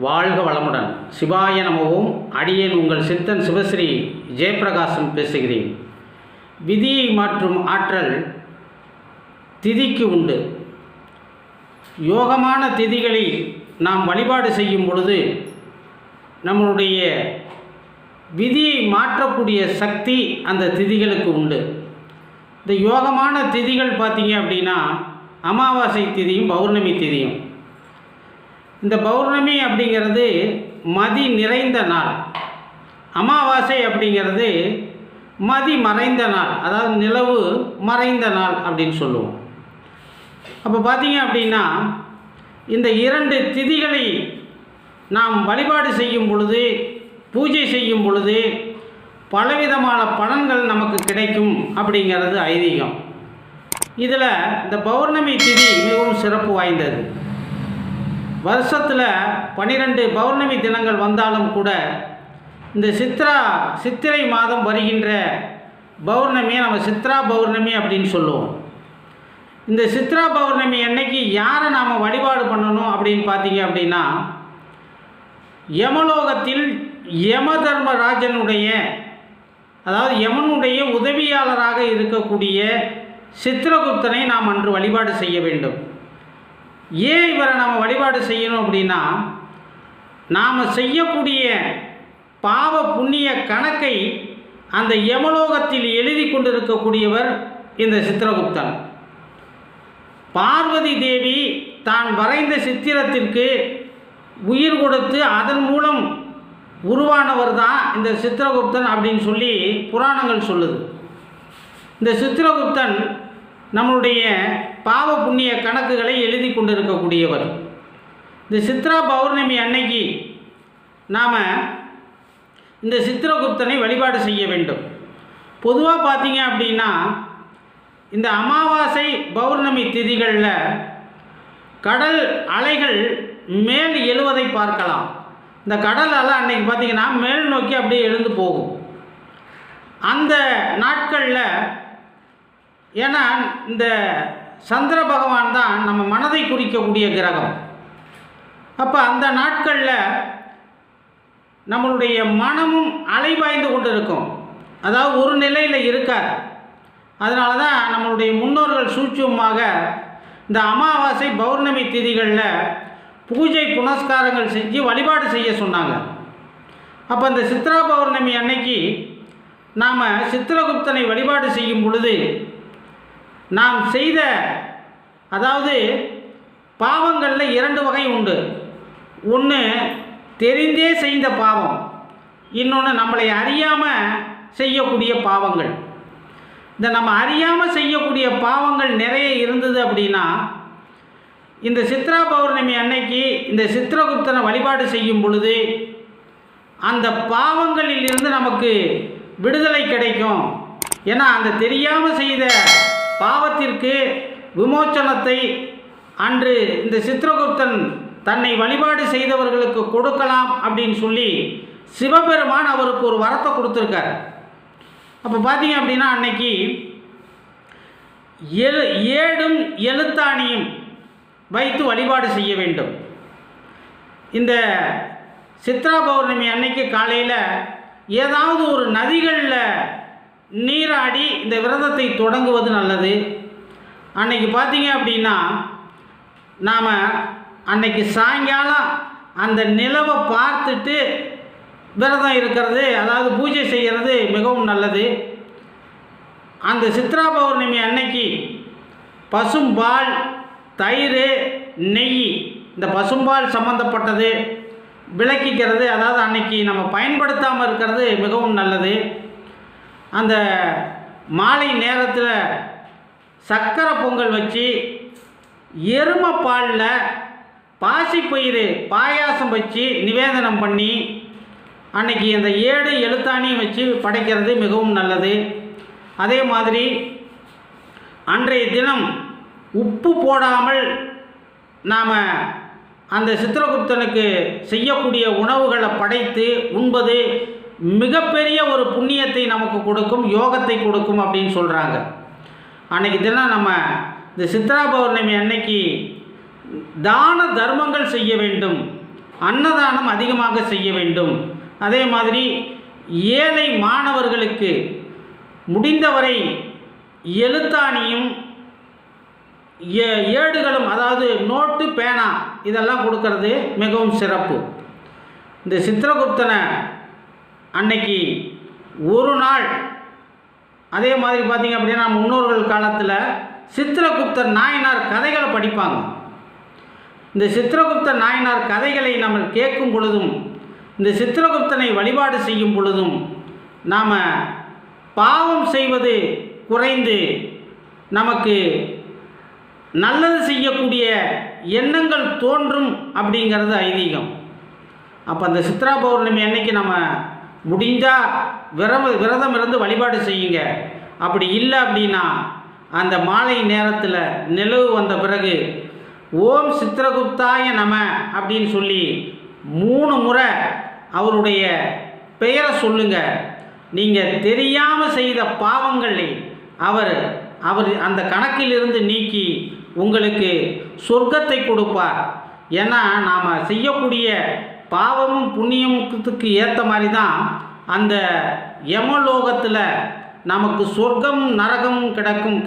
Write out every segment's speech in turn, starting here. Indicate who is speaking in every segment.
Speaker 1: வாழ்க வளமுடன். சிவாய நமவும். அடியேன் உங்கள் சித்தன் சிவஸ்ரீ ஜெயப்பிரகாசம் பேசுகிறேன். விதியை மாற்றும் ஆற்றல் திதிக்கு உண்டு. யோகமான திதிகளில் நாம் வழிபாடு செய்யும் பொழுது நம்மளுடைய விதியை மாற்றக்கூடிய சக்தி அந்த திதிகளுக்கு உண்டு. இந்த யோகமான திதிகள் பார்த்தீங்க அப்படின்னா அமாவாசை திதியும் பௌர்ணமி திதியும். இந்த பௌர்ணமி அப்படிங்கிறது மதி நிறைந்த நாள், அமாவாசை அப்படிங்கிறது மதி மறைந்த நாள், அதாவது நிலவு மறைந்த நாள் அப்படின்னு சொல்லுவோம். அப்போ பார்த்தீங்க அப்படின்னா இந்த இரண்டு திதிகளை நாம் வழிபாடு செய்யும் பொழுது, பூஜை செய்யும் பொழுது பலவிதமான பலன்கள் நமக்கு கிடைக்கும் அப்படிங்கிறது ஐதீகம். இதில் இந்த பௌர்ணமி திதி மிகவும் சிறப்பு வாய்ந்தது. வருஷத்தில் 12 பௌர்ணமி தினங்கள் வந்தாலும் கூட இந்த சித்திரை மாதம் வருகின்ற பௌர்ணமியை நம்ம சித்ரா பௌர்ணமி அப்படின்னு சொல்லுவோம். இந்த சித்ரா பௌர்ணமி அன்னைக்கு யாரை நாம் வழிபாடு பண்ணணும் அப்படின்னு பார்த்தீங்க அப்படின்னா, யமலோகத்தில் யம தர்மராஜனுடைய, அதாவது யமனுடைய உதவியாளராக இருக்கக்கூடிய சித்திரகுப்தனை நாம் அன்று வழிபாடு செய்ய வேண்டும். ஏன் இவரை நாம் வழிபாடு செய்யணும் அப்படின்னா, நாம் செய்யக்கூடிய பாவ புண்ணிய கணக்கை அந்த யமலோகத்தில் எழுதி கொண்டிருக்கக்கூடியவர் இந்த சித்திரகுப்தன். பார்வதி தேவி தான் வரைந்த சித்திரத்திற்கு உயிர் கொடுத்து அதன் மூலம் உருவானவர் தான் இந்த சித்திரகுப்தன் அப்படின்னு சொல்லி புராணங்கள் சொல்லுது. இந்த சித்திரகுப்தன் நம்மளுடைய பாவ புண்ணிய கணக்குகளை எழுதி கொண்டிருக்கக்கூடியவர். இந்த சித்ரா பௌர்ணமி அன்னைக்கு நாம் இந்த சித்திரகுப்தனை வழிபாடு செய்ய வேண்டும். பொதுவாக பார்த்தீங்க அப்படின்னா இந்த அமாவாசை பௌர்ணமி திதிகளில் கடல் அலைகள் மேல் எழுவதை பார்க்கலாம். இந்த கடல் அலை அன்னைக்கு பார்த்திங்கன்னா மேல் நோக்கி அப்படியே எழுந்து போகும். அந்த நாட்களில், ஏன்னா இந்த சந்திர பகவான் தான் நம்ம மனதை குறிக்கக்கூடிய கிரகம். அப்போ அந்த நாட்களில் நம்மளுடைய மனமும் அலைபாய்ந்து கொண்டு இருக்கும், அதாவது ஒரு நிலையில் இருக்காது. அதனால தான் நம்மளுடைய முன்னோர்கள் சூட்சமாக இந்த அமாவாசை பௌர்ணமி திதிகளில் பூஜை புனஸ்காரங்கள் செஞ்சு வழிபாடு செய்ய சொன்னாங்க. அப்போ இந்த சித்ரா பௌர்ணமி அன்னைக்கு நாம் சித்திரகுப்தனை வழிபாடு செய்யும் பொழுது நாம் செய்த, அதாவது பாவங்களில் 2 வகை உண்டு. ஒன்று தெரிந்தே செய்த பாவம், இன்னொன்று நம்மளை அறியாமல் செய்யக்கூடிய பாவங்கள். இந்த நம்ம அறியாமல் செய்யக்கூடிய பாவங்கள் நிறைய இருந்தது அப்படின்னா இந்த சித்ரா பௌர்ணமி அன்னைக்கு இந்த சித்திரகுப்தனை வழிபாடு செய்யும் பொழுது அந்த பாவங்களில் இருந்து நமக்கு விடுதலை கிடைக்கும். ஏன்னா அந்த தெரியாமல் செய்த பாவத்திற்கு விமோச்சனத்தை அன்று இந்த சித்திரகுப்தன் தன்னை வழிபாடு செய்தவர்களுக்கு கொடுக்கலாம் அப்படின்னு சொல்லி சிவபெருமான் அவருக்கு ஒரு வரத்தை கொடுத்துருக்கார். அப்போ பார்த்தீங்க அப்படின்னா அன்னைக்கு ஏடும் எழுத்தாணியும் வைத்து வழிபாடு செய்ய வேண்டும். இந்த சித்ரா பௌர்ணமி அன்னைக்கு காலையில் ஏதாவது ஒரு நதிகளில் நீராடி இந்த விரதத்தை தொடங்குவது நல்லது. அன்னைக்கு பார்த்தீங்க அப்படின்னா நாம் அன்னைக்கு சாயங்காலம் அந்த நிலவை பார்த்துட்டு விரதம் இருக்கிறது, அதாவது பூஜை செய்கிறது மிகவும் நல்லது. அந்த சித்ரா பௌர்ணமி அன்னைக்கு பசும்பால், தயிர், நெய், இந்த பசும்பால் சம்மந்தப்பட்டது விளக்கிக்கிறது, அதாவது அன்னைக்கு நம்ம பயன்படுத்தாமல் இருக்கிறது மிகவும் நல்லது. அந்த மாலை நேரத்தில் சக்கரை பொங்கல் வச்சு எருமைப்பாலில் பாசிப்பயிறு பாயாசம் வச்சு நிவேதனம் பண்ணி அன்னைக்கு அந்த ஏடு எழுத்தாணியும் வச்சு படைக்கிறது மிகவும் நல்லது. அதே மாதிரி அன்றைய தினம் உப்பு போடாமல் நாம் அந்த சித்திரகுப்தனுக்கு செய்யக்கூடிய உணவுகளை படைத்து உண்பது மிகப்பெரிய ஒரு புண்ணியத்தை நமக்கு கொடுக்கும், யோகத்தை கொடுக்கும் அப்படின்னு சொல்கிறாங்க. அன்றைக்கி தினம் நம்ம இந்த சித்ரா பௌர்ணமி அன்னைக்கு தான தர்மங்கள் செய்ய வேண்டும். அன்னதானம் அதிகமாக செய்ய வேண்டும். அதே மாதிரி ஏழை மாணவர்களுக்கு முடிந்தவரை எழுத்தாணியும் ஏடுகளும், அதாவது நோட்டு, பேனா இதெல்லாம் கொடுக்கறது மிகவும் சிறப்பு. இந்த சித்திரகுப்தனை அன்னைக்கு ஒரு நாள், அதே மாதிரி பார்த்திங்க அப்படின்னா முன்னோர்கள் காலத்தில் சித்திரகுப்தர் நாயனார் கதைகளை படிப்பாங்க. இந்த சித்திரகுப்தர் நாயனார் கதைகளை நம்ம கேட்கும் பொழுதும், இந்த சித்திரகுப்தனை வழிபாடு செய்யும் பொழுதும் நாம் பாவம் செய்வது குறைந்து நமக்கு நல்லது செய்யக்கூடிய எண்ணங்கள் தோன்றும் அப்படிங்கிறது ஐதீகம். அப்போ அந்த சித்ரா பௌர்ணமி அன்னைக்கு நம்ம முடிஞ்சால் விரதம் இருந்து வழிபாடு செய்யுங்க. அப்படி இல்லை அப்படின்னா அந்த மாலை நேரத்தில் நிலவு வந்த பிறகு ஓம் சித்திரகுப்தாய நம அப்படின்னு சொல்லி 3 முறை அவருடைய பெயரை சொல்லுங்க. நீங்கள் தெரியாமல் செய்த பாவங்களை அவர் அந்த கணக்கிலிருந்து நீக்கி உங்களுக்கு சொர்க்கத்தை கொடுப்பார். ஏன்னா நாம் செய்யக்கூடிய பாவமும் புண்ணியத்துக்கு ஏற்ற மாதிரி தான் அந்த யமலோகத்தில் நமக்கு சொர்க்கமும் நரகமும்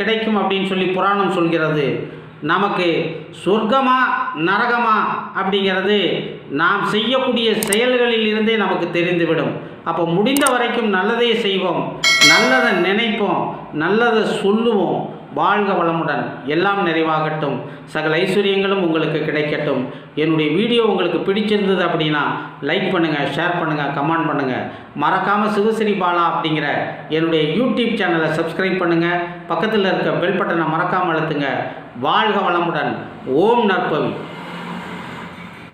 Speaker 1: கிடைக்கும் அப்படின்னு சொல்லி புராணம் சொல்கிறது. நமக்கு சொர்க்கமா நரகமா அப்படிங்கிறது நாம் செய்யக்கூடிய செயல்களில் இருந்தே நமக்கு தெரிந்துவிடும். அப்போ முடிந்த வரைக்கும் நல்லதே செய்வோம், நல்லதை நினைப்போம், நல்லதை சொல்லுவோம். வாழ்க வளமுடன், எல்லாம் நிறைவாகட்டும், சகல ஐஸ்வர்யங்களும் உங்களுக்கு கிடைக்கட்டும். என்னுடைய வீடியோ உங்களுக்கு பிடிச்சிருந்தது அப்படின்னா லைக் பண்ணுங்கள், ஷேர் பண்ணுங்கள், கமெண்ட் பண்ணுங்கள். மறக்காமல் சிவஸ்ரீ பாலா அப்படிங்கிற என்னுடைய யூடியூப் சேனலை சப்ஸ்கிரைப் பண்ணுங்கள். பக்கத்தில் இருக்க பெல் பட்டனை மறக்காமல் அழுத்துங்க. வாழ்க வளமுடன். ஓம் நற்பவி.